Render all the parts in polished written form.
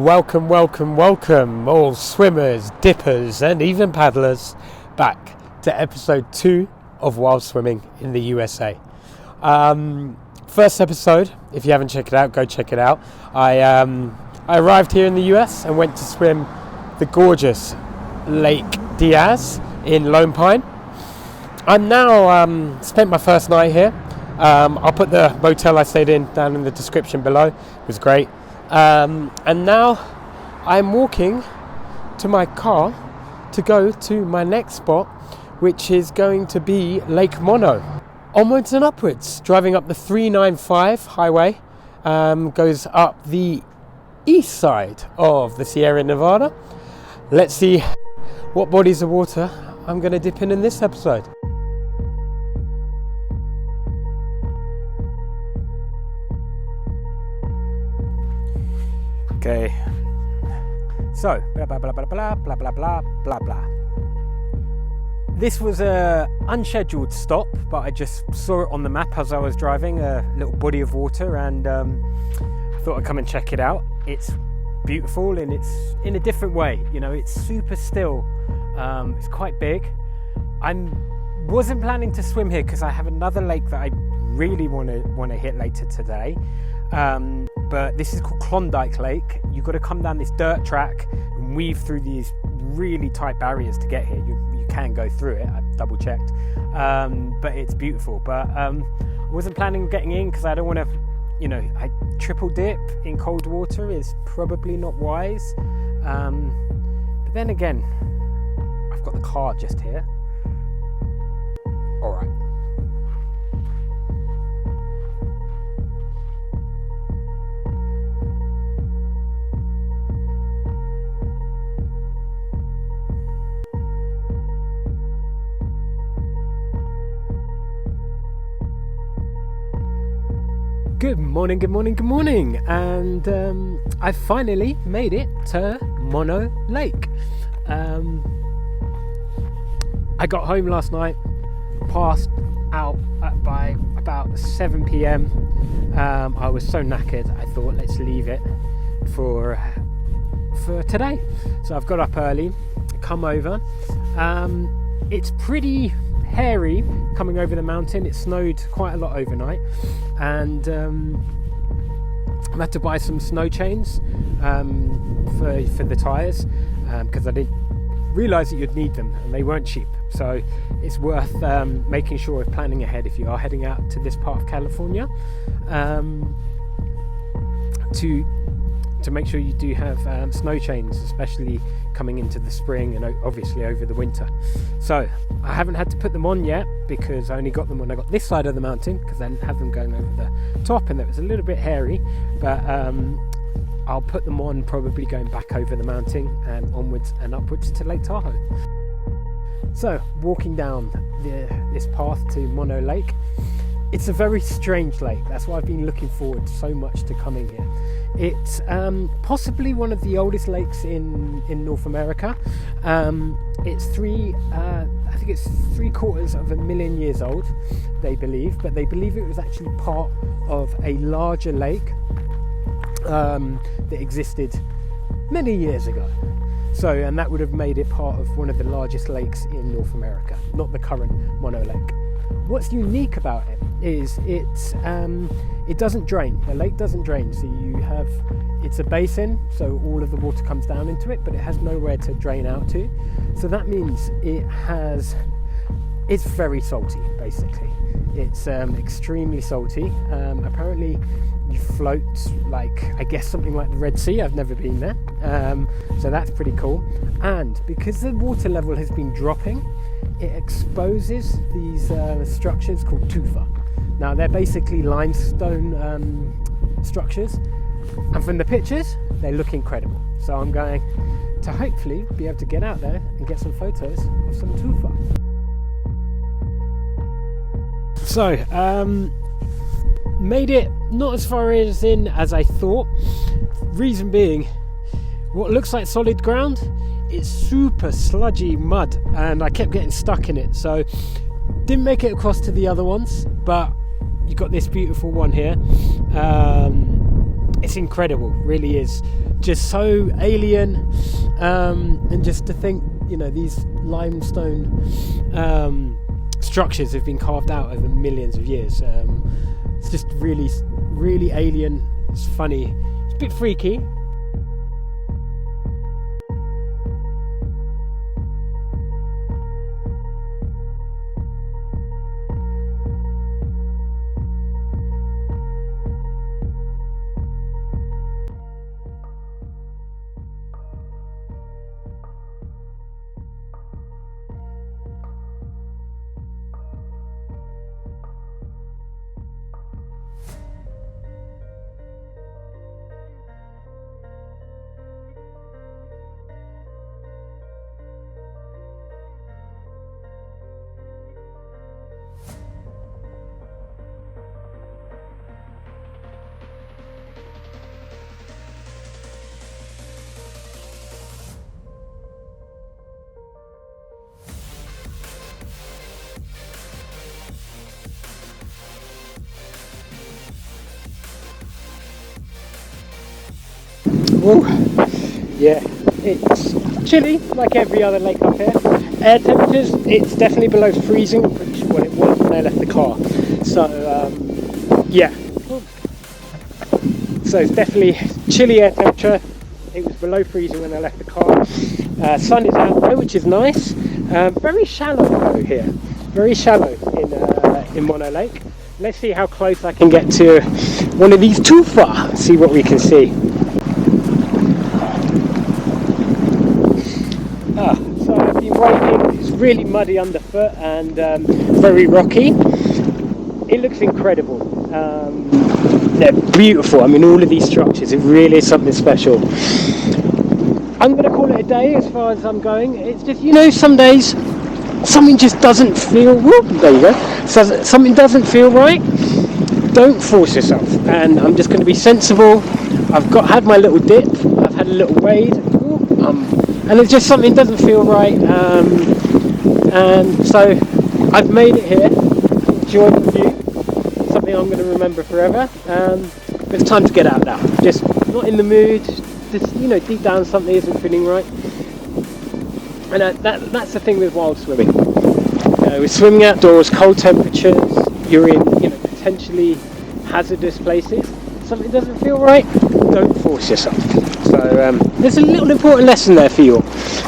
Welcome, all swimmers, dippers, and even paddlers back to episode 2 of Wild Swimming in the USA. First episode, if you haven't checked it out, go check it out. I arrived here in the US and went to swim the gorgeous Lake Diaz in Lone Pine. I'm now spent my first night here. I'll put the motel I stayed in down in the description below. It was great. And now I'm walking to my car to go to my next spot, which is going to be Lake Mono. Onwards and upwards, driving up the 395 highway, goes up the east side of the Sierra Nevada. Let's see what bodies of water I'm going to dip in this episode. Okay, so blah blah blah blah blah blah blah blah blah blah. This was a unscheduled stop, but I just saw it on the map as I was driving, a little body of water, and I thought I'd come and check it out. It's beautiful and it's in a different way. You know, it's super still. It's quite big. I wasn't planning to swim here because I have another lake that I really want to hit later today. But this is called Klondike Lake. You've got to come down this dirt track and weave through these really tight barriers to get here. You can go through it, I've double checked, but it's beautiful. But I wasn't planning on getting in because I don't want to, I triple dip in cold water is probably not wise. But then again, I've got the car just here. All right. Good morning, and I finally made it to Mono Lake. I got home last night, passed out by about 7 p.m. I was so knackered, I thought let's leave it for today. So I've got up early, come over. It's pretty hairy coming over the mountain. It snowed quite a lot overnight, and I had to buy some snow chains for the tyres because I didn't realise that you'd need them, and they weren't cheap. So it's worth making sure of planning ahead if you are heading out to this part of California, to make sure you do have snow chains, especially coming into the spring and obviously over the winter. So I haven't had to put them on yet because I only got them when I got this side of the mountain, because I didn't have them going over the top and it was a little bit hairy. But I'll put them on probably going back over the mountain and onwards and upwards to Lake Tahoe. So walking down this path to Mono Lake, it's a very strange lake. That's why I've been looking forward so much to coming here. It's possibly one of the oldest lakes in North America. It's I think it's 750,000 years old, they believe, but they believe it was actually part of a larger lake that existed many years ago. So, and that would have made it part of one of the largest lakes in North America, not the current Mono Lake. What's unique about it is it doesn't drain. The lake doesn't drain, so it's a basin, so all of the water comes down into it, but it has nowhere to drain out to. So that means it's very salty, basically. It's extremely salty. Apparently you float like, I guess, something like the Red Sea. I've never been there, so that's pretty cool. And because the water level has been dropping, it exposes these structures called Tufa. Now they're basically limestone structures, and from the pictures they look incredible. So I'm going to hopefully be able to get out there and get some photos of some Tufa. So made it not as far in as I thought. Reason being, what looks like solid ground, it's super sludgy mud, and I kept getting stuck in it, so didn't make it across to the other ones. But you got this beautiful one here, it's incredible, really is. Just so alien, and just to think, you know, these limestone structures have been carved out over millions of years. It's just really, really alien. It's funny. It's a bit freaky. Whoa. Yeah, it's chilly like every other lake up here. Air temperatures, it's definitely below freezing, which well, it was when I left the car. So yeah, so it's definitely chilly air temperature. It was below freezing when I left the car. Sun is out though, which is nice. Very shallow though here, very shallow in Mono Lake. Let's see how close I can get to one of these Tufa. See what we can see. So I've been wading. It's really muddy underfoot and very rocky. It looks incredible. They're beautiful. I mean, all of these structures, it really is something special. I'm going to call it a day as far as I'm going. It's just, you know, some days something just doesn't feel, whoop, there you go. So something doesn't feel right. Don't force yourself. And I'm just going to be sensible. I've had my little dip. I've had a little wade. And it's just something doesn't feel right. And so I've made it here. Enjoy the view. Something I'm going to remember forever. But it's time to get out now. Just not in the mood. Just, you know, deep down something isn't feeling right. And that's the thing with wild swimming. With swimming outdoors, cold temperatures, you're in, you know, potentially hazardous places. Something doesn't feel right, don't force yourself. So there's a little important lesson there for you all.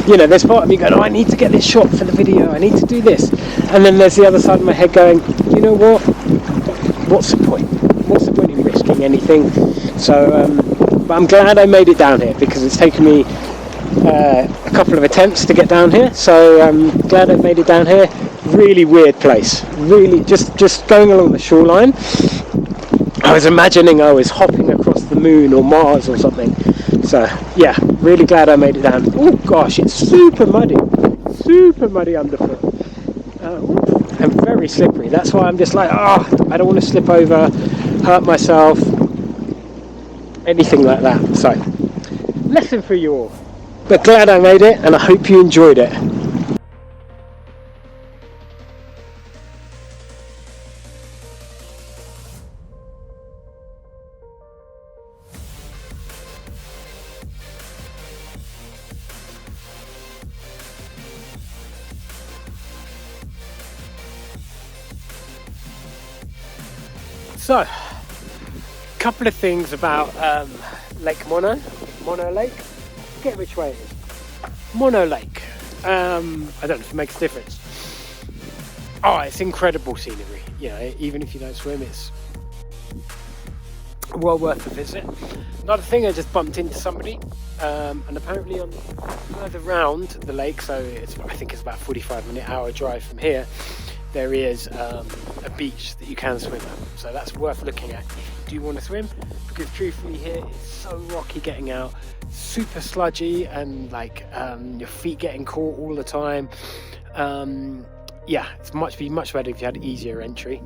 You know, there's part of me going, oh, I need to get this shot for the video, I need to do this. And then there's the other side of my head going, you know what? What's the point? What's the point in risking anything? So, but I'm glad I made it down here because it's taken me a couple of attempts to get down here. So I'm glad I made it down here. Really weird place. Really, just going along the shoreline. I was imagining I was hopping across the moon or Mars or something. So yeah, really glad I made it down. Oh gosh, it's super muddy underfoot, and very slippery. That's why I'm just like, I don't want to slip over, hurt myself, anything like that. So lesson for you all. But glad I made it, and I hope you enjoyed it. So, a couple of things about Lake Mono Lake. I forget which way it is. Mono Lake. I don't know if it makes a difference. Oh, it's incredible scenery. You know, even if you don't swim, it's well worth a visit. Another thing, I just bumped into somebody, and apparently on further round the lake, so I think it's about a 45-minute hour drive from here. There is a beach that you can swim at, so that's worth looking at. Do you want to swim? Because truthfully here it's so rocky getting out, super sludgy, and like your feet getting caught all the time. Yeah, it's much better if you had easier entry.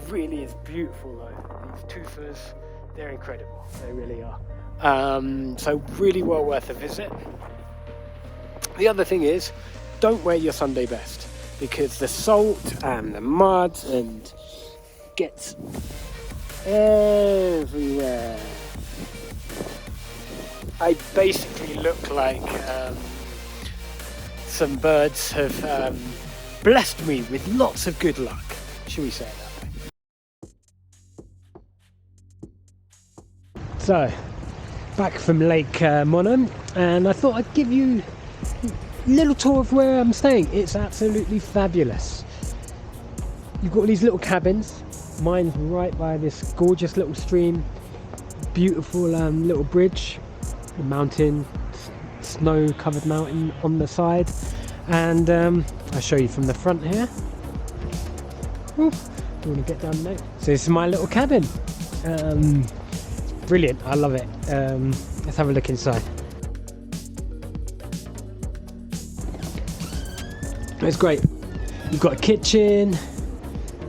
Really is beautiful though. These Tufas, they're incredible. They really are. So really well worth a visit. The other thing is, don't wear your Sunday best, because the salt and the mud and gets everywhere. I basically look like some birds have blessed me with lots of good luck. Should we say it that way? So, back from Lake Monham, and I thought I'd give you a little tour of where I'm staying. It's absolutely fabulous. You've got all these little cabins. Mine's right by this gorgeous little stream, beautiful little bridge, a mountain, snow covered mountain on the side, and I'll show you from the front here. Ooh, you want to get down there? So this is my little cabin. Brilliant, I love it. Let's have a look inside. It's great. You've got a kitchen,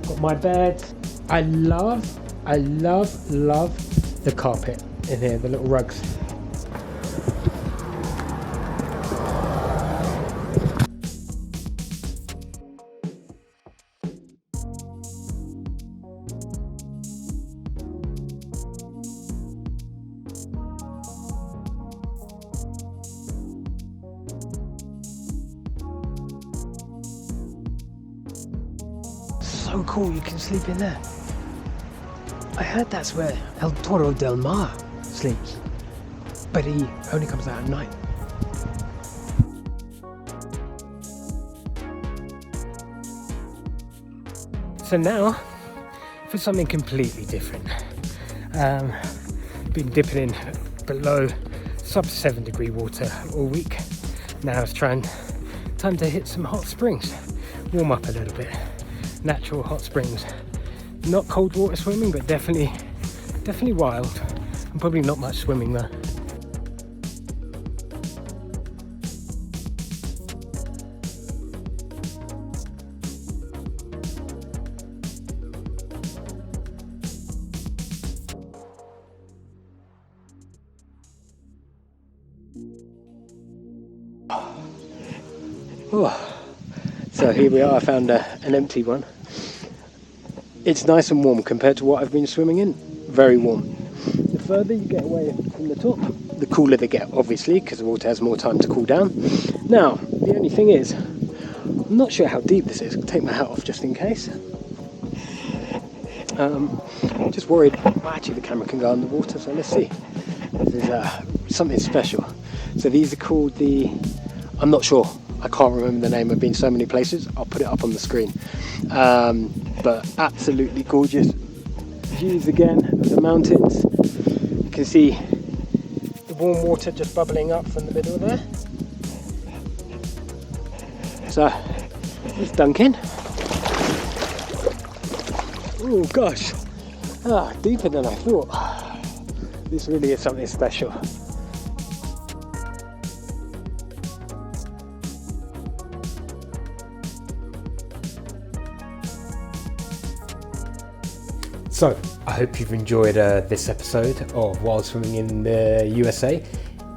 got my bed. I love the carpet in here, the little rugs. So cool, you can sleep in there. I heard that's where El Toro del Mar sleeps, but he only comes out at night. So now for something completely different. Been dipping in below sub-7 degree water all week. Now it's time to hit some hot springs, warm up a little bit. Natural hot springs, not cold water swimming, but definitely wild, and probably not much swimming though. Oh. So here we are, I found an empty one. It's nice and warm compared to what I've been swimming in. Very warm. The further you get away from the top, the cooler they get, obviously, because the water has more time to cool down. Now, the only thing is, I'm not sure how deep this is. I'll take my hat off just in case. Just worried, well, actually the camera can go underwater, so let's see. This is something special. So these are called I'm not sure. I can't remember the name. I've been so many places. I'll put it up on the screen. But absolutely gorgeous views again of the mountains. You can see the warm water just bubbling up from the middle there. So let's dunk in. Oh gosh, deeper than I thought. This really is something special. So, I hope you've enjoyed this episode of Wild Swimming in the USA.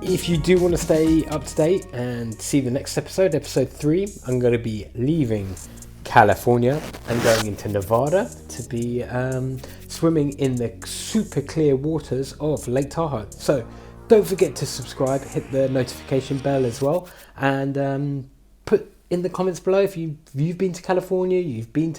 If you do want to stay up to date and see the next episode, episode 3, I'm going to be leaving California and going into Nevada to be swimming in the super clear waters of Lake Tahoe. So, don't forget to subscribe, hit the notification bell as well, and put in the comments below if you've been to California, you've been to